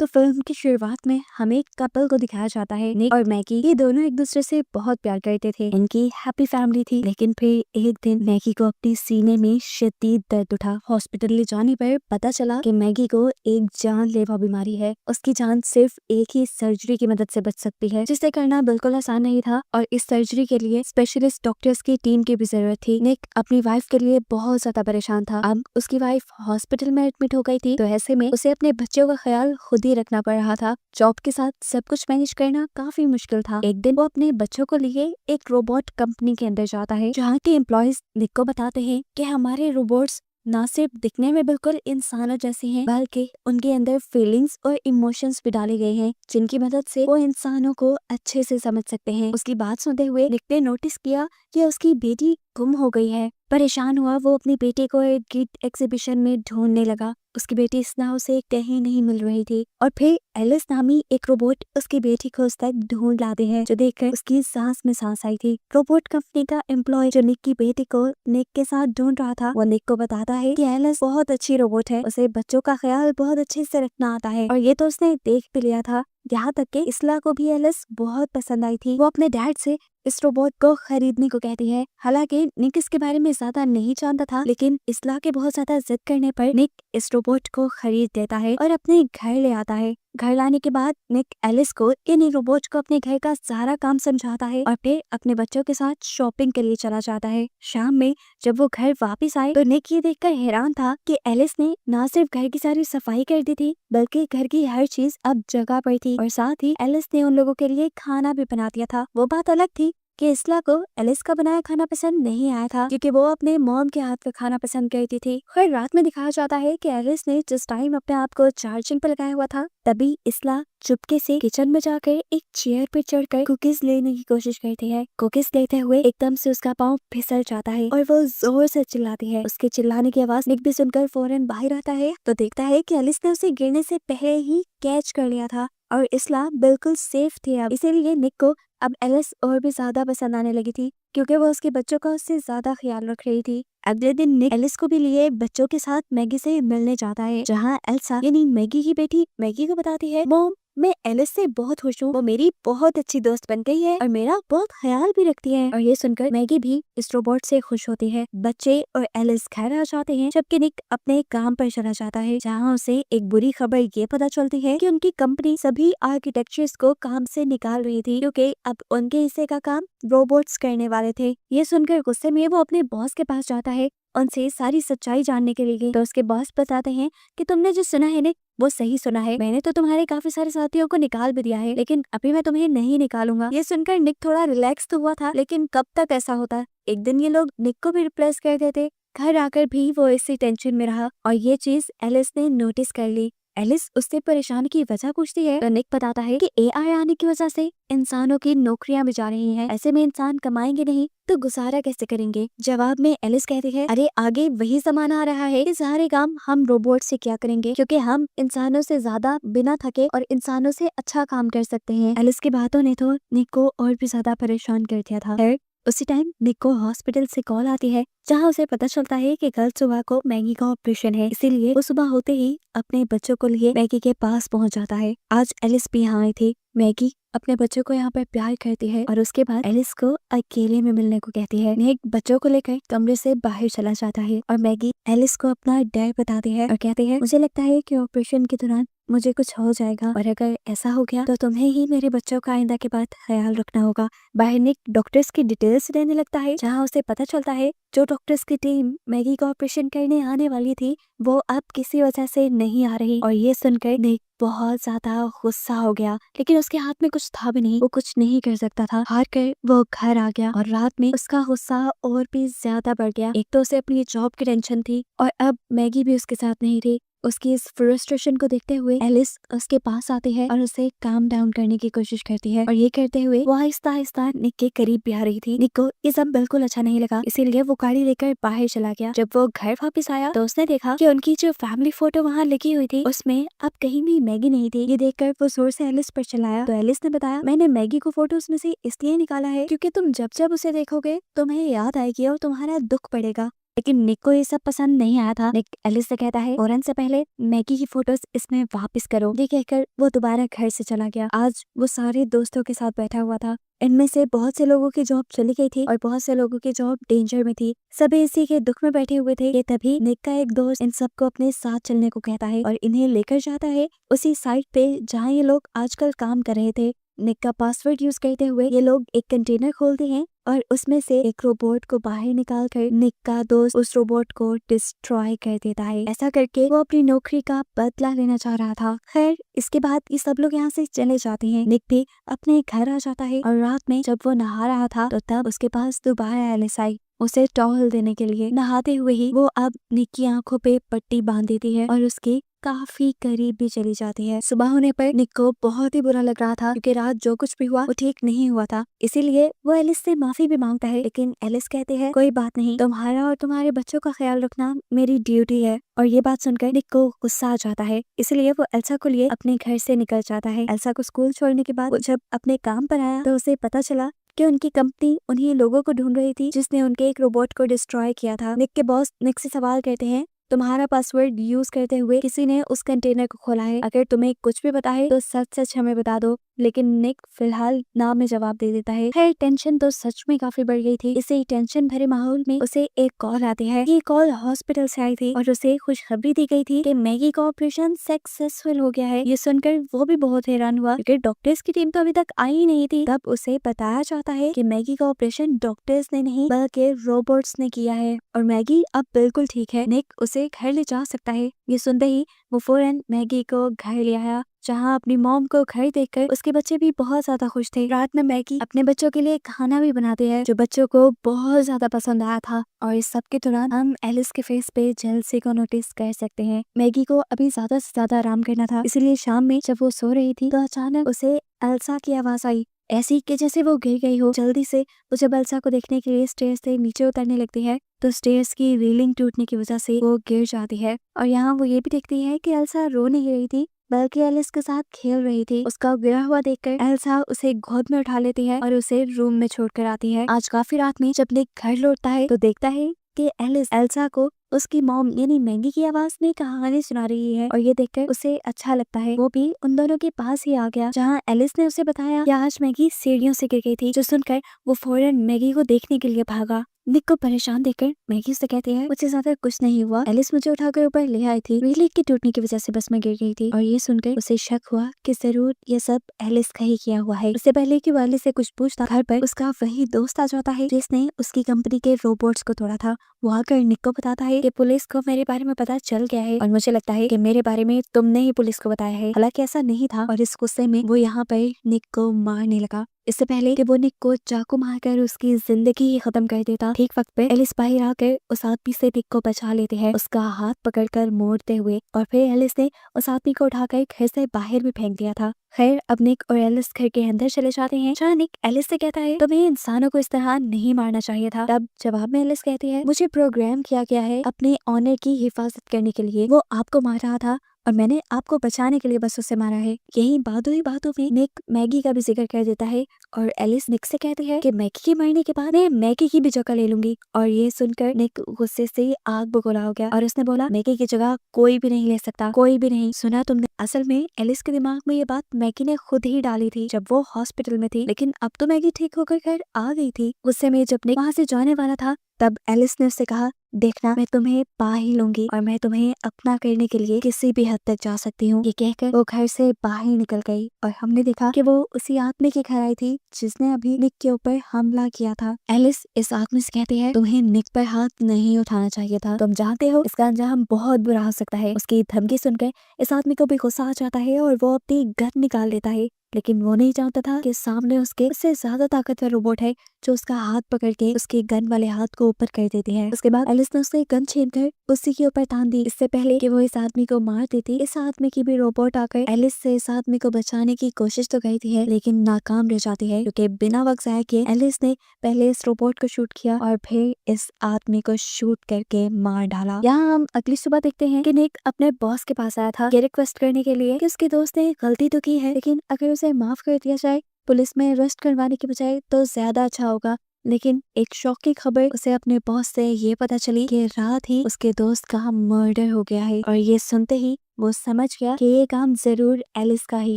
तो फिल्म की शुरुआत में हमें एक कपल को दिखाया जाता है। निक और मैगी ये दोनों एक दूसरे से बहुत प्यार करते थे। इनकी हैप्पी फैमिली थी। लेकिन फिर एक दिन मैगी को अपने सीने में शदीद दर्द उठा। हॉस्पिटल ले जाने पर पता चला कि मैगी को एक जानलेवा बीमारी है। उसकी जान सिर्फ एक ही सर्जरी की मदद से बच सकती है, जिसे करना बिल्कुल आसान नहीं था और इस सर्जरी के लिए स्पेशलिस्ट डॉक्टर्स की टीम की भी जरूरत थी। निक अपनी वाइफ के लिए बहुत ज्यादा परेशान था। अब उसकी वाइफ हॉस्पिटल में एडमिट हो गई थी, तो ऐसे में उसे अपने बच्चों का ख्याल खुद ही रखना पड़ रहा था। जॉब के साथ सब कुछ मैनेज करना काफी मुश्किल था। एक दिन वो अपने बच्चों को लिए एक रोबोट कंपनी के अंदर जाता है, जहाँ के एम्प्लॉयज निक को बताते हैं कि हमारे रोबोट्स ना सिर्फ दिखने में बिल्कुल इंसानों जैसे हैं, बल्कि उनके अंदर फीलिंग्स और इमोशंस भी डाले गए हैं, जिनकी मदद से वो इंसानों को अच्छे से समझ सकते हैं। उसकी बात सुनते हुए निक ने नोटिस किया कि उसकी बेटी गुम हो गई है। परेशान हुआ वो अपनी बेटी को एक गिफ्ट एग्जीबिशन में ढूंढने लगा। उसकी बेटी स्ना उसे कहीं नहीं मिल रही थी और फिर एलिस नामी एक रोबोट उसकी बेटी को उस तक ढूंढ लाते हैं, जो देखकर उसकी सांस में सांस आई थी। रोबोट कंपनी का एम्प्लॉय जो निक की बेटी को निक के साथ ढूंढ रहा था, वो निक को बताता है कि एलिस बहुत अच्छी रोबोट है, उसे बच्चों का ख्याल बहुत अच्छे से रखना आता है। और ये तो उसने देख भी लिया था। यहाँ तक कि इसला को भी एलिस बहुत पसंद आई थी। वो अपने डैड से इस रोबोट को खरीदने को कहती है। हालांकि निक इसके बारे में ज्यादा नहीं जानता था, लेकिन इसला के बहुत ज्यादा जिद करने पर निक इस रोबोट को खरीद देता है और अपने घर ले आता है। घर लाने के बाद निक एलिस को इन रोबोट को अपने घर का सारा काम समझाता है और फिर अपने बच्चों के साथ शॉपिंग के लिए चला जाता है। शाम में जब वो घर वापस आए तो निक ये देखकर हैरान था कि एलिस ने न सिर्फ घर की सारी सफाई कर दी थी, बल्कि घर की हर चीज अब जगह पर थी और साथ ही एलिस ने उन लोगों के लिए खाना भी बना दिया था। वो बात अलग थी कि इसला को एलिस का बनाया खाना पसंद नहीं आया था, क्योंकि वो अपने मॉम के हाथ का खाना पसंद करती थी। फिर रात में दिखाया जाता है कि एलिस ने जिस टाइम अपने आप को चार्जिंग पर लगाया हुआ था, तभी इसला चुपके से किचन में जाकर एक चेयर पे चढ़कर कुकीज लेने की कोशिश करती है। कुकीज लेते हुए एकदम से उसका पाँव फिसल जाता है और वो जोर से चिल्लाती है। उसके चिल्लाने की आवाज निक भी सुनकर फौरन बाहर आता है तो देखता है कि एलिस ने उसे गिरने से पहले ही कैच कर लिया था और इसला बिल्कुल सेफ थी। अब इसीलिए निक को अब एलिस और भी ज्यादा पसंद आने लगी थी, क्योंकि वो उसके बच्चों का उससे ज्यादा ख्याल रख रही थी। अगले दिन निक एलिस को भी लिए बच्चों के साथ मैगी से मिलने जाता है, जहाँ एल्सा यानी मैगी की बेटी मैगी को बताती है, मॉम मैं एलिस से बहुत खुश हूँ, वो मेरी बहुत अच्छी दोस्त बन गई है और मेरा बहुत ख्याल भी रखती है। और ये सुनकर मैगी भी इस रोबोट से खुश होती है। बच्चे और एलिस घर आ जाते हैं, जबकि निक अपने काम पर चला जाता है, जहाँ उसे एक बुरी खबर ये पता चलती है कि उनकी कंपनी सभी आर्किटेक्चर्स को काम से निकाल रही थी, क्योंकि अब उनके हिस्से का काम रोबोट्स करने वाले थे। ये सुनकर गुस्से में वो अपने बॉस के पास जाता है उनसे सारी सच्चाई जानने के लिए। तो उसके बॉस बताते हैं कि तुमने जो सुना है निक वो सही सुना है, मैंने तो तुम्हारे काफी सारे साथियों को निकाल भी दिया है, लेकिन अभी मैं तुम्हें नहीं निकालूंगा। ये सुनकर निक थोड़ा रिलैक्स तो हुआ था, लेकिन कब तक ऐसा होता। एक दिन ये लोग निक को भी रिप्लेस कर देते। घर आकर भी वो इसी टेंशन में रहा और ये चीज एलिस ने नोटिस कर ली। एलिस उससे परेशान की वजह पूछती है तो निक बताता है कि एआई आने की वजह से इंसानों की नौकरियां भी जा रही हैं, ऐसे में इंसान कमाएंगे नहीं तो गुजारा कैसे करेंगे। जवाब में एलिस कहती है, अरे आगे वही जमाना आ रहा है कि सारे काम हम रोबोट से क्या करेंगे, क्योंकि हम इंसानों से ज्यादा बिना थके और इंसानों से अच्छा काम कर सकते हैं। एलिस की बातों ने तो निक को और भी ज्यादा परेशान कर दिया था। उसी टाइम निक को हॉस्पिटल से कॉल आती है, जहां उसे पता चलता है कि कल सुबह को मैगी का ऑपरेशन है। इसीलिए वो सुबह होते ही अपने बच्चों को लिए मैगी के पास पहुंच जाता है। आज एलिस भी यहाँ आई थी। मैगी अपने बच्चों को यहाँ पर प्यार करती है और उसके बाद एलिस को अकेले में मिलने को कहती है। निक बच्चों को लेकर कमरे से बाहर चला जाता है और मैगी एलिस को अपना डर बताती है और कहती है, मुझे लगता है कि ऑपरेशन के दौरान मुझे कुछ हो जाएगा और अगर ऐसा हो गया तो तुम्हें ही मेरे बच्चों का आइंदा के बाद ख्याल रखना होगा। बाहर निक डॉक्टर्स की डिटेल्स लेने लगता है, जहाँ उसे पता चलता है जो डॉक्टर्स की टीम मैगी का ऑपरेशन करने आने वाली थी वो अब किसी वजह से नहीं आ रही। और ये सुनकर निक बहुत ज्यादा गुस्सा हो गया, लेकिन उसके हाथ में कुछ था भी नहीं, वो कुछ नहीं कर सकता था। हार कर वो घर आ गया और रात में उसका गुस्सा और भी ज्यादा बढ़ गया। एक तो उसे अपनी जॉब की टेंशन थी और अब मैगी भी उसके साथ नहीं थी। उसकी इस फ्रस्ट्रेशन को देखते हुए एलिस उसके पास आती है और उसे काम डाउन करने की कोशिश करती है और ये करते हुए वो आहिस्ता आहिस्ता निक के करीब भी आ रही थी। निक को ये सब बिल्कुल अच्छा नहीं लगा, इसीलिए वो गाड़ी लेकर बाहर चला गया। जब वो घर वापस आया तो उसने देखा कि उनकी जो फैमिली फोटो वहाँ लगी हुई थी उसमें अब कहीं भी मैगी नहीं थी। ये देखकर वो जोर से एलिस पर चिल्लाया तो एलिस ने बताया, मैंने मैगी को फोटोज में से इसलिए निकाला है क्योंकि तुम जब जब उसे देखोगे तुम्हें याद आएगी और तुम्हारा दुख पड़ेगा। लेकिन निक को ये सब पसंद नहीं आया था। निक एलिस से कहता है फौरन से पहले मैगी की फोटोज इसमें वापस करो। ये कहकर वो दोबारा घर से चला गया। आज वो सारे दोस्तों के साथ बैठा हुआ था। इनमें से बहुत से लोगों की जॉब चली गई थी और बहुत से लोगों की जॉब डेंजर में थी। सभी इसी के दुख में बैठे हुए थे। ये तभी निक का एक दोस्त इन सबको अपने साथ चलने को कहता है और इन्हें लेकर जाता है उसी साइट पे जहाँ ये लोग आजकल काम कर रहे थे। निक का पासवर्ड यूज करते हुए ये लोग एक कंटेनर खोलते हैं और उसमें से एक रोबोट को बाहर निकाल कर निक का दोस्त उस रोबोट को डिस्ट्रॉय कर देता है। ऐसा करके वो अपनी नौकरी का बदला लेना चाह रहा था। खैर इसके बाद ये सब लोग यहाँ से चले जाते हैं। निक भी अपने घर आ जाता है और रात में जब वो नहा रहा था तो तब उसके पास दोबारा एलिस आई उसे टॉवल देने के लिए। नहाते हुए ही वो अब निक की आंखों पे पट्टी बांध देती है और उसके काफी करीब भी चली जाती है। सुबह होने पर निक को बहुत ही बुरा लग रहा था क्योंकि रात जो कुछ भी हुआ वो ठीक नहीं हुआ था। इसीलिए वो एलिस से माफी भी मांगता है, लेकिन एलिस कहते हैं कोई बात नहीं, तुम्हारा और तुम्हारे बच्चों का ख्याल रखना मेरी ड्यूटी है। और ये बात सुनकर निक को गुस्सा आ जाता है। इसलिए वो एल्सा को लिए अपने घर से निकल जाता है। एल्सा को स्कूल छोड़ने के बाद वो जब अपने काम पर आया तो उसे पता चला कि उनकी कंपनी उन्हीं लोगों को ढूंढ रही थी जिसने उनके एक रोबोट को डिस्ट्रॉय किया था। निक के बॉस निक से सवाल करते हैं तुम्हारा पासवर्ड यूज करते हुए किसी ने उस कंटेनर को खोला है। अगर तुम्हें कुछ भी पता है तो सच सच हमें बता दो। लेकिन निक फिलहाल ना में जवाब दे देता है। खैर टेंशन तो सच में काफी बढ़ गई थी। इसी टेंशन भरे माहौल में उसे एक कॉल आती है। ये कॉल हॉस्पिटल से आई थी और उसे खुशखबरी दी गई थी कि मैगी का ऑपरेशन सक्सेसफुल हो गया है। ये सुनकर वो भी बहुत हैरान हुआ क्योंकि डॉक्टर्स की टीम तो अभी तक आई नहीं थी। तब उसे बताया जाता है कि मैगी का ऑपरेशन डॉक्टर्स ने नहीं बल्कि रोबोट्स ने किया है और मैगी अब बिल्कुल ठीक है। निक उसे घर ले जा सकता है। ये सुनते ही वो फौरन मैगी को घर ले आया जहाँ अपनी मॉम को घर देखकर उसके बच्चे भी बहुत ज्यादा खुश थे। रात में मैगी अपने बच्चों के लिए खाना भी बनाती है जो बच्चों को बहुत ज्यादा पसंद आया था। और इस सब के दौरान हम एलिस के फेस पे जेलसी को नोटिस कर सकते हैं। मैगी को अभी ज्यादा से ज्यादा आराम करना था, इसलिए शाम में जब वो सो रही थी तो अचानक उसे एल्सा की आवाज आई, ऐसी कि जैसे वो गिर गई हो। जल्दी से वो जब एल्सा को देखने के लिए स्टेयर्स से नीचे उतरने लगती है तो स्टेयर्स की रेलिंग टूटने की वजह से वो गिर जाती है। और यहाँ वो ये भी देखती है कि एल्सा रो नहीं रही थी बल्कि एलिस के साथ खेल रही थी। उसका गिरा हुआ देखकर एल्सा उसे गोद में उठा लेती है और उसे रूम में छोड़कर आती है। आज काफी रात में जब निक घर लौटता है तो देखता है कि एलिस एल्सा को उसकी मॉम यानी मैगी की आवाज में कहानी सुना रही है और ये देखकर उसे अच्छा लगता है। वो भी उन दोनों के पास ही आ गया जहाँ एलिस ने उसे बताया कि आज मैगी सीढ़ियों से गिर गई थी। जो सुनकर वो फौरन मैगी को देखने के लिए भागा। निक को परेशान देखकर मैगी से कहती है मुझे ज्यादा कुछ नहीं हुआ, एलिस मुझे उठाकर ऊपर ले आई थी, रेलिंग की टूटने की वजह से बस मैं गिर गई थी। और ये सुनकर उसे शक हुआ कि जरूर ये सब एलिस का ही किया हुआ है। उससे पहले कि वो एलिस से कुछ पूछता घर पर उसका वही दोस्त आ जाता है जिसने उसकी कंपनी के रोबोट्स को तोड़ा था। वो आकर निक को बताता है कि पुलिस को मेरे बारे में पता चल गया है और मुझे लगता है कि मेरे बारे में तुमने ही पुलिस को बताया है। हालांकि ऐसा नहीं था और इस गुस्से में वो यहाँ पर निक को मारने लगा। इससे पहले कि वो निक को चाकू मारकर उसकी जिंदगी ही खत्म कर देता, ठीक वक्त पे एलिस बाहर आकर उस आदमी से निक को बचा लेते हैं, उसका हाथ पकड़कर मोड़ते हुए। और फिर एलिस ने उस आदमी को उठाकर घर से बाहर भी फेंक दिया था। खैर अब निक और एलिस घर के अंदर चले जाते हैं जहाँ निक एलिस से कहता है तुम्हें इंसानों को इस तरह नहीं मारना चाहिए था। तब जवाब में एलिस कहती है मुझे प्रोग्राम किया गया है अपने ऑनर की हिफाजत करने के लिए। वो आपको मार रहा था और मैंने आपको बचाने के लिए बस उसे मारा है। यही बातों ही बातों में निक मैगी का भी जिक्र कर देता है और एलिस निक से कहती है कि मैगी के मरने के बाद मैं मैगी की भी जगह ले लूंगी। और ये सुनकर निक गुस्से से आग बगोला हो गया और उसने बोला मैगी की जगह कोई भी नहीं ले सकता, कोई भी नहीं। सुना तुमने? असल में एलिस के दिमाग में ये बात मैगी ने खुद ही डाली थी जब वो हॉस्पिटल में थी, लेकिन अब तो मैगी ठीक होकर घर आ गई थी। गुस्से में जब निक वहाँ से जाने वाला था तब एलिस ने उससे कहा देखना मैं तुम्हें पा ही लूंगी और मैं तुम्हें अपना करने के लिए किसी भी हद तक जा सकती हूँ। ये कहकर वो घर से बाहर निकल गई और हमने देखा कि वो उसी आदमी के घर आई थी जिसने अभी निक के ऊपर हमला किया था। एलिस इस आदमी से कहती है तुम्हें निक पर हाथ नहीं उठाना चाहिए था, तुम जानते हो इसका अंजाम बहुत बुरा हो सकता है। उसकी धमकी सुनकर इस आदमी को भी गुस्सा आ जाता है और वो अपनी गन निकाल लेता है, लेकिन वो नहीं जानता था कि सामने उससे ज्यादा ताकतवर रोबोट है जो उसका हाथ पकड़ के उसके गन वाले हाथ को ऊपर कर देती है। उसके बाद एलिस ने उससे गन छीनकर उसी के ऊपर तान दी। इससे पहले कि वो इस आदमी को मार देती, इस आदमी की भी रोबोट आकर एलिस से इस आदमी को बचाने की कोशिश तो करती है लेकिन नाकाम रह जाती है क्योंकि बिना वक्त जाए किए एलिस ने पहले इस रोबोट को शूट किया और फिर इस आदमी को शूट करके मार डाला। यहाँ हम अगली सुबह देखते हैं कि निक अपने बॉस के पास आया था ये रिक्वेस्ट करने के लिए कि उसके दोस्त ने गलती तो की है लेकिन अगर उसे माफ कर दिया जाए पुलिस में अरेस्ट करवाने के बजाय तो ज्यादा अच्छा होगा। लेकिन एक शॉक की खबर उसे अपने बॉस से ये पता चली कि रात ही उसके दोस्त का मर्डर हो गया है। और ये सुनते ही वो समझ गया कि ये काम जरूर एलिस का ही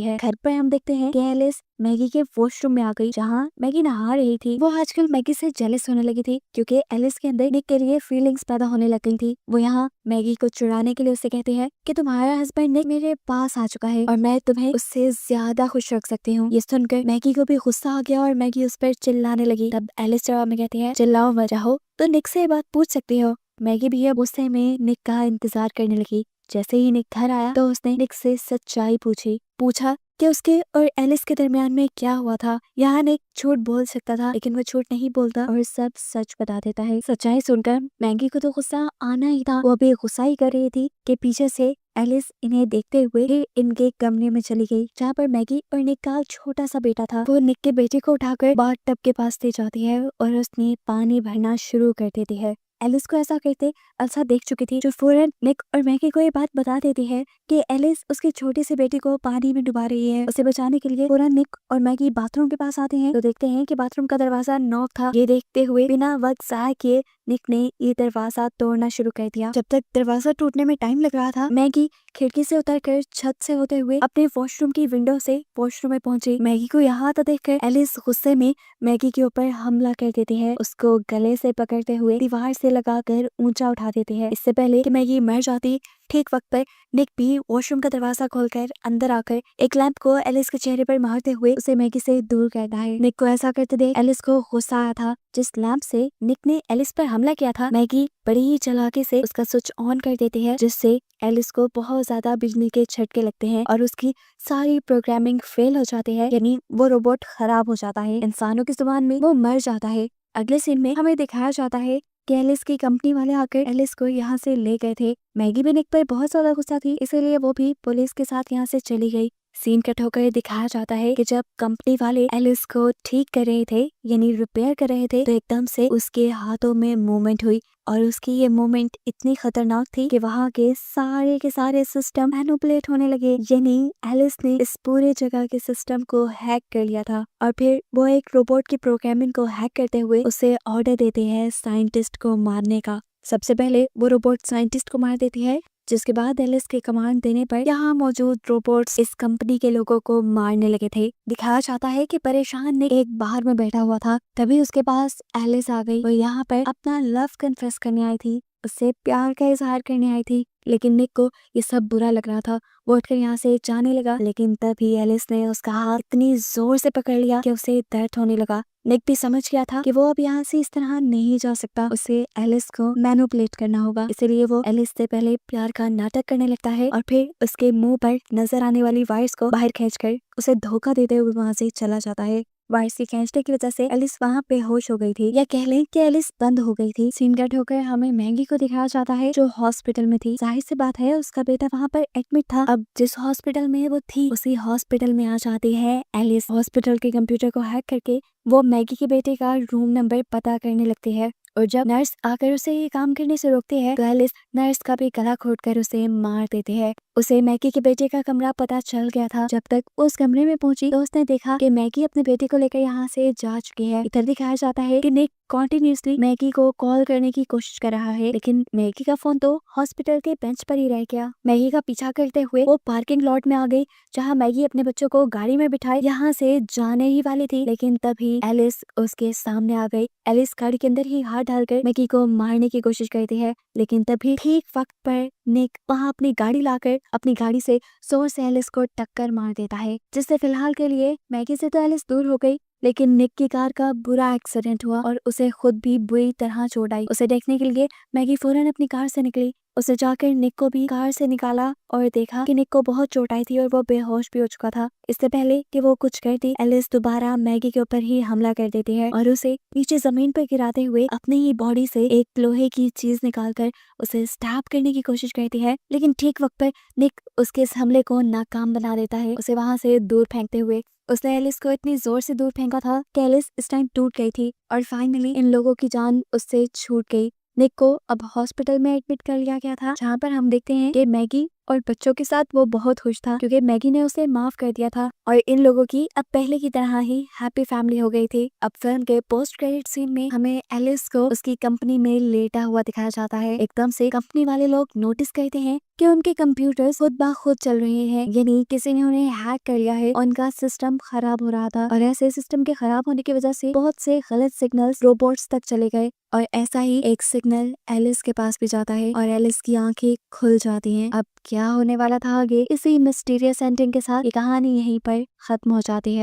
है। घर पर हम देखते हैं कि एलिस मैगी के वॉशरूम में आ गई, जहाँ मैगी नहा रही थी। वो आजकल मैगी से जेलस होने लगी थी क्योंकि एलिस के अंदर निक के लिए फीलिंग्स पैदा होने लग गई थी। वो यहाँ मैगी को चुराने के लिए उसे कहती है कि तुम्हारा हस्बैंड निक मेरे पास आ चुका है और मैं तुम्हें उससे ज्यादा खुश रख सकती हूँ। ये सुनकर मैगी को भी गुस्सा आ गया और मैगी उस पर चिल्लाने लगी। तब एलिस जवाब में कहती है, चिल्लाओ मत, चाहो तो निक से ये बात पूछ सकती हो। मैगी भी अब गुस्से में निक का इंतजार करने लगी। जैसे ही निक घर आया तो उसने निक से सच्चाई पूछा कि उसके और एलिस के दरमियान में क्या हुआ था। यहाँ निक झूठ बोल सकता था लेकिन वो झूठ नहीं बोलता और सब सच बता देता है। सच्चाई सुनकर मैगी को तो गुस्सा आना ही था। वो अभी गुस्सा ही कर रही थी कि पीछे से एलिस इन्हें देखते हुए फिर इनके कमरे में चली गई, जहाँ पर मैगी और निक का छोटा सा बेटा था। वो निक के बेटे को उठाकर बाथ टब के पास ले जाती है और उसने पानी भरना शुरू कर देती है। एलिस को ऐसा करते अल्सा देख चुकी थी, जो फौरन निक और मैगी को ये बात बता देती है कि एलिस उसकी छोटी सी बेटी को पानी में डुबा रही है। उसे बचाने के लिए फौरन निक और मैगी बाथरूम के पास आते हैं तो देखते हैं कि बाथरूम का दरवाजा नॉक था। ये देखते हुए बिना वक्त जाया किए निक ने ये दरवाजा तोड़ना शुरू कर दिया। जब तक दरवाजा टूटने में टाइम लग रहा था, मैगी खिड़की से उतरकर छत से होते हुए अपने वॉशरूम की विंडो से वॉशरूम में पहुंची। मैगी को यहाँ आता देखकर एलिस गुस्से में मैगी के ऊपर हमला कर देती है। उसको गले से पकड़ते हुए दीवार से लगाकर ऊंचा उठा देती है। इससे पहले कि मैगी मर जाती, ठीक वक्त पर निक भी वॉशरूम का दरवाजा खोलकर अंदर आकर एक लैंप को एलिस के चेहरे पर मारते हुए उसे मैगी से दूर करता है। निक को ऐसा करते देख एलिस को गुस्सा आया था। जिस लैंप से निक ने एलिस पर हमला किया था, मैगी बड़ी ही चालाकी से उसका स्विच ऑन कर देती है, जिससे एलिस को बहुत ज्यादा बिजली के झटके लगते हैं और उसकी सारी प्रोग्रामिंग फेल हो जाती है, यानी वो रोबोट खराब हो जाता है। इंसानों की जुबान में वो मर जाता है। अगले सीन में हमें दिखाया जाता है कि एलिस की कंपनी वाले आकर एलिस को यहाँ से ले गए थे। मैगी भी निक पर बहुत ज्यादा गुस्सा थी, इसीलिए वो भी पुलिस के साथ यहाँ से चली गई। सीन कट होकर दिखाया जाता है कि जब कंपनी वाले एलिस को ठीक कर रहे थे, यानी रिपेयर कर रहे थे, तो एकदम से उसके हाथों में मूवमेंट हुई और उसकी ये मूवमेंट इतनी खतरनाक थी कि वहाँ के सारे सिस्टम मैनिपुलेट होने लगे। यानी एलिस ने इस पूरे जगह के सिस्टम को हैक कर लिया था और फिर वो एक रोबोट की प्रोग्रामिंग को हैक करते हुए उसे ऑर्डर देते हैं साइंटिस्ट को मारने का। सबसे पहले वो रोबोट साइंटिस्ट को मार देती है, जिसके बाद एलिस के कमांड देने पर यहाँ मौजूद रोबोट्स इस कंपनी के लोगों को मारने लगे थे। दिखाया जाता है कि परेशान निक एक बाहर में बैठा हुआ था, तभी उसके पास एलिस आ गई। वो यहाँ पर अपना लव कन्फेस करने आई थी, उससे प्यार का इजहार करने आई थी। लेकिन निक को ये सब बुरा लग रहा था। वो उठकर यहाँ से जाने लगा, लेकिन तभी एलिस ने उसका हाथ इतनी जोर से पकड़ लिया कि उसे दर्द होने लगा। निक भी समझ गया था कि वो अब यहाँ से इस तरह नहीं जा सकता, उसे एलिस को मैनिपुलेट करना होगा। इसलिए वो एलिस से पहले प्यार का नाटक करने लगता है और फिर उसके मुंह पर नजर आने वाली वायर्स को बाहर खींचकर उसे धोखा देते हुए वहाँ से चला जाता है। वायर्स की खींचने की वजह से एलिस वहाँ बेहोश हो गई थी, या कह लें कि एलिस बंद हो गई थी। सीन कट होकर हमें मैगी को दिखाया जाता है, जो हॉस्पिटल में थी। जाहिर सी बात है उसका बेटा वहाँ पर एडमिट था। अब जिस हॉस्पिटल में वो थी उसी हॉस्पिटल में आ जाती है एलिस। हॉस्पिटल के कंप्यूटर को हैक करके वो मैगी के बेटे का रूम नंबर पता करने लगती है और जब नर्स आकर उसे ये काम करने से रोकती है तो एलिस नर्स का भी गला घोटकर उसे मार देती है। उसे मैगी के बेटे का कमरा पता चल गया था। जब तक उस कमरे में पहुंची तो उसने देखा कि मैगी अपने बेटे को लेकर यहाँ से जा चुकी है। इधर दिखाया जाता है कि निक कॉन्टिन्यूसली मैगी को कॉल करने की कोशिश कर रहा है, लेकिन मैगी का फोन तो हॉस्पिटल के बेंच पर ही रह गया। मैगी का पीछा करते हुए वो पार्किंग लॉट में आ गई, जहाँ मैगी अपने बच्चों को गाड़ी में बिठाए यहाँ से जाने ही वाली थी, लेकिन तभी एलिस उसके सामने आ गई। एलिस गाड़ी के अंदर ही हाथ डालकर मैगी को मारने की कोशिश करती है, लेकिन तभी ठीक वक्त पर निक वहाँ अपनी गाड़ी लाकर अपनी गाड़ी से जोर से एलिस को टक्कर मार देता है, जिससे फिलहाल के लिए मैगी से तो एलिस दूर हो गई, लेकिन निक की कार का बुरा एक्सीडेंट हुआ और उसे खुद भी बुरी तरह चोट आई। उसे देखने के लिए मैगी फौरन अपनी कार से निकली। उसे जाकर निक को भी कार से निकाला और देखा कि निक को बहुत चोट आई थी और वो बेहोश भी हो चुका था। इससे पहले कि वो कुछ करती, एलिस दोबारा मैगी के ऊपर ही हमला कर देती है और उसे नीचे जमीन पर गिराते हुए अपनी ही बॉडी से एक लोहे की चीज निकालकर उसे स्टैब करने की कोशिश करती है, लेकिन ठीक वक्त पर निक उसके इस हमले को नाकाम बना देता है, उसे वहां से दूर फेंकते हुए। उसने एलिस को इतनी जोर से दूर फेंका था कि एलिस इस टाइम टूट गई थी और फाइनली इन लोगों की जान उससे छूट गई। निक को अब हॉस्पिटल में एडमिट कर लिया गया था, जहाँ पर हम देखते हैं कि मैगी और बच्चों के साथ वो बहुत खुश था क्योंकि मैगी ने उसे माफ कर दिया था और इन लोगों की अब पहले की तरह ही हैप्पी फैमिली हो गई थी। अब फिल्म के पोस्ट क्रेडिट सीन में हमें एलिस को उसकी कंपनी में लेटा हुआ दिखाया जाता है। एकदम से कंपनी वाले लोग नोटिस करते हैं कि उनके कंप्यूटर्स खुद ब खुद चल रहे हैं, यानी किसी ने उन्हें हैक कर लिया है। उनका सिस्टम खराब हो रहा था और ऐसे सिस्टम के खराब होने की वजह से बहुत से गलत सिग्नल्स रोबोट्स तक चले गए और ऐसा ही एक सिग्नल एलिस के पास भी जाता है और एलिस की आंखें खुल जाती हैं। अब क्या होने वाला था आगे, इसी मिस्टीरियस एंडिंग के साथ ये कहानी यहीं पर खत्म हो जाती है।